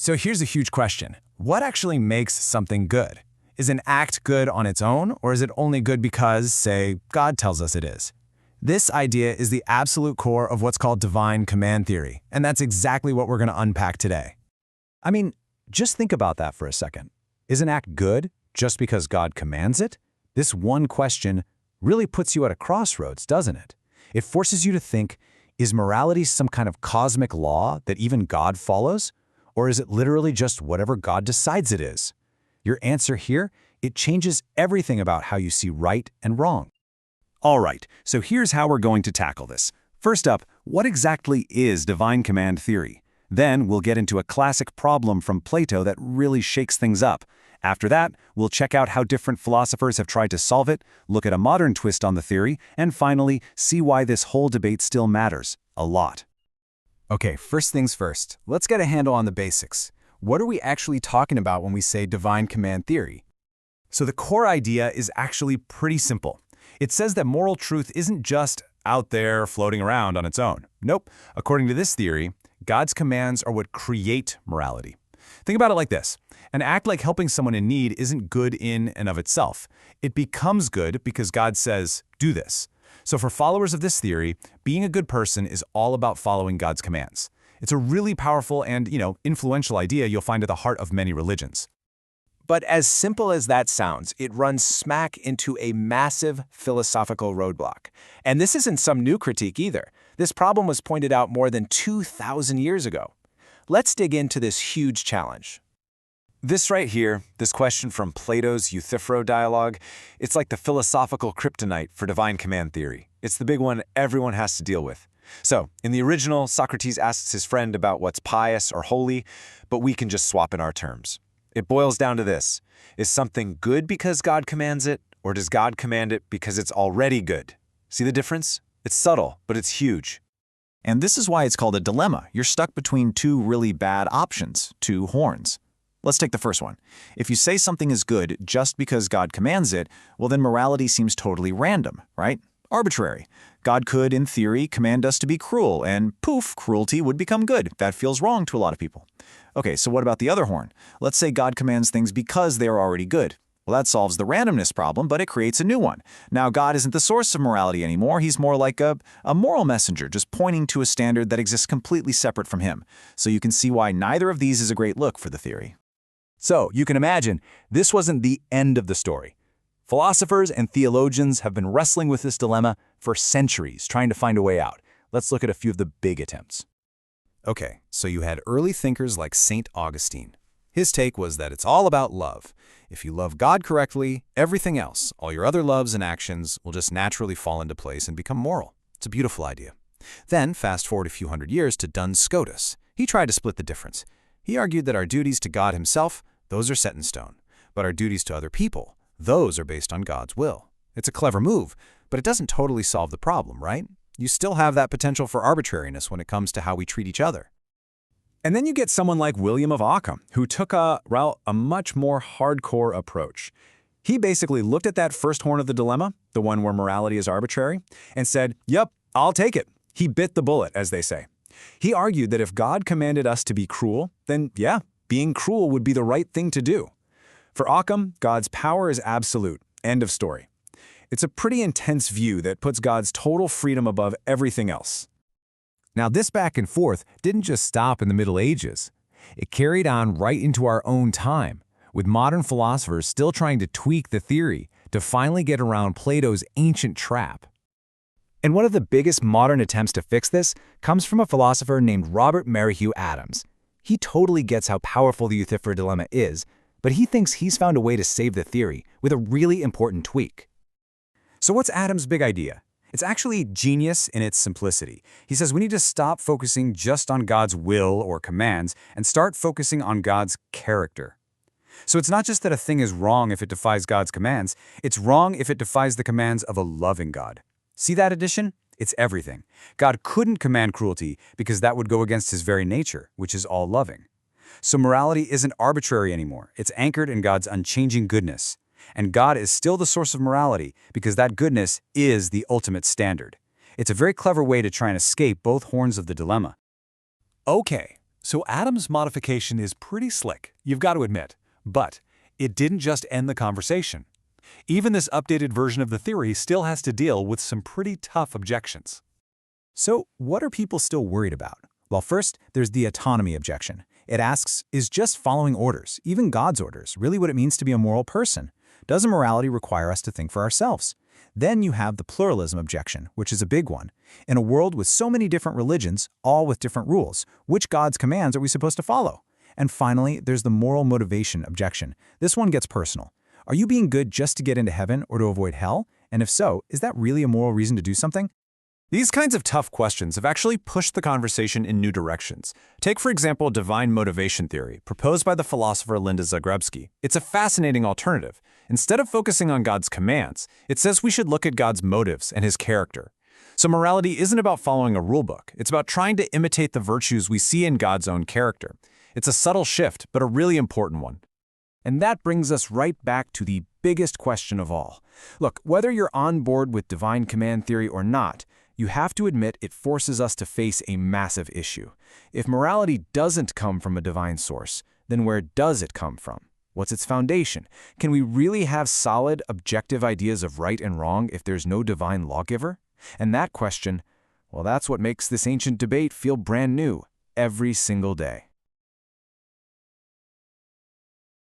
So here's a huge question. What actually makes something good? Is an act good on its own, or is it only good because, say, God tells us it is? This idea is the absolute core of what's called divine command theory, and that's exactly what we're going to unpack today. I mean, just think about that for a second. Is an act good just because God commands it? This one question really puts you at a crossroads, doesn't it? It forces you to think, is morality some kind of cosmic law that even God follows? Or is it literally just whatever God decides it is? Your answer here, it changes everything about how you see right and wrong. All right, so here's how we're going to tackle this. First up, what exactly is divine command theory? Then we'll get into a classic problem from Plato that really shakes things up. After that, we'll check out how different philosophers have tried to solve it, look at a modern twist on the theory, and finally, see why this whole debate still matters a lot. Okay, first things first, let's get a handle on the basics. What are we actually talking about when we say divine command theory? So the core idea is actually pretty simple. It says that moral truth isn't just out there floating around on its own. Nope. According to this theory, God's commands are what create morality. Think about it like this. An act like helping someone in need isn't good in and of itself. It becomes good because God says, do this. So for followers of this theory, being a good person is all about following God's commands. It's a really powerful and, influential idea you'll find at the heart of many religions. But as simple as that sounds, it runs smack into a massive philosophical roadblock. And this isn't some new critique either. This problem was pointed out more than 2,000 years ago. Let's dig into this huge challenge. This right here, this question from Plato's Euthyphro dialogue, it's like the philosophical kryptonite for divine command theory. It's the big one everyone has to deal with. So, in the original, Socrates asks his friend about what's pious or holy, but we can just swap in our terms. It boils down to this. Is something good because God commands it, or does God command it because it's already good? See the difference? It's subtle, but it's huge. And this is why it's called a dilemma. You're stuck between two really bad options, two horns. Let's take the first one. If you say something is good just because God commands it, well then morality seems totally random, right? Arbitrary. God could, in theory, command us to be cruel, and poof, cruelty would become good. That feels wrong to a lot of people. Okay, so what about the other horn? Let's say God commands things because they are already good. Well, that solves the randomness problem, but it creates a new one. Now, God isn't the source of morality anymore. He's more like a moral messenger, just pointing to a standard that exists completely separate from him. So you can see why neither of these is a great look for the theory. So you can imagine, this wasn't the end of the story. Philosophers and theologians have been wrestling with this dilemma for centuries, trying to find a way out. Let's look at a few of the big attempts. Okay, so you had early thinkers like St. Augustine. His take was that it's all about love. If you love God correctly, everything else, all your other loves and actions, will just naturally fall into place and become moral. It's a beautiful idea. Then, fast forward a few hundred years to Duns Scotus. He tried to split the difference. He argued that our duties to God himself, those are set in stone. But our duties to other people, those are based on God's will. It's a clever move, but it doesn't totally solve the problem, right? You still have that potential for arbitrariness when it comes to how we treat each other. And then you get someone like William of Ockham, who took a much more hardcore approach. He basically looked at that first horn of the dilemma, the one where morality is arbitrary, and said, yep, I'll take it. He bit the bullet, as they say. He argued that if God commanded us to be cruel, then yeah, being cruel would be the right thing to do. For Ockham, God's power is absolute. End of story. It's a pretty intense view that puts God's total freedom above everything else. Now, this back and forth didn't just stop in the Middle Ages. It carried on right into our own time, with modern philosophers still trying to tweak the theory to finally get around Plato's ancient trap. And one of the biggest modern attempts to fix this comes from a philosopher named Robert Merrihew Adams. He totally gets how powerful the Euthyphro dilemma is, but he thinks he's found a way to save the theory with a really important tweak. So what's Adams' big idea? It's actually genius in its simplicity. He says we need to stop focusing just on God's will or commands and start focusing on God's character. So it's not just that a thing is wrong if it defies God's commands, it's wrong if it defies the commands of a loving God. See that addition? It's everything. God couldn't command cruelty because that would go against his very nature, which is all loving. So morality isn't arbitrary anymore. It's anchored in God's unchanging goodness. And God is still the source of morality because that goodness is the ultimate standard. It's a very clever way to try and escape both horns of the dilemma. Okay, So Adam's modification is pretty slick, you've got to admit. But it didn't just end the conversation. Even this updated version of the theory still has to deal with some pretty tough objections. So what are people still worried about? Well, first, there's the autonomy objection. It asks, is just following orders, even God's orders, really what it means to be a moral person? Does morality require us to think for ourselves? Then you have the pluralism objection, which is a big one. In a world with so many different religions, all with different rules, which God's commands are we supposed to follow? And finally, there's the moral motivation objection. This one gets personal. Are you being good just to get into heaven or to avoid hell? And if so, is that really a moral reason to do something? These kinds of tough questions have actually pushed the conversation in new directions. Take, for example, divine motivation theory, proposed by the philosopher Linda Zagrebski. It's a fascinating alternative. Instead of focusing on God's commands, it says we should look at God's motives and his character. So morality isn't about following a rulebook. It's about trying to imitate the virtues we see in God's own character. It's a subtle shift, but a really important one. And that brings us right back to the biggest question of all. Look, whether you're on board with divine command theory or not, you have to admit it forces us to face a massive issue. If morality doesn't come from a divine source, then where does it come from? What's its foundation? Can we really have solid, objective ideas of right and wrong if there's no divine lawgiver? And that question, well, that's what makes this ancient debate feel brand new every single day.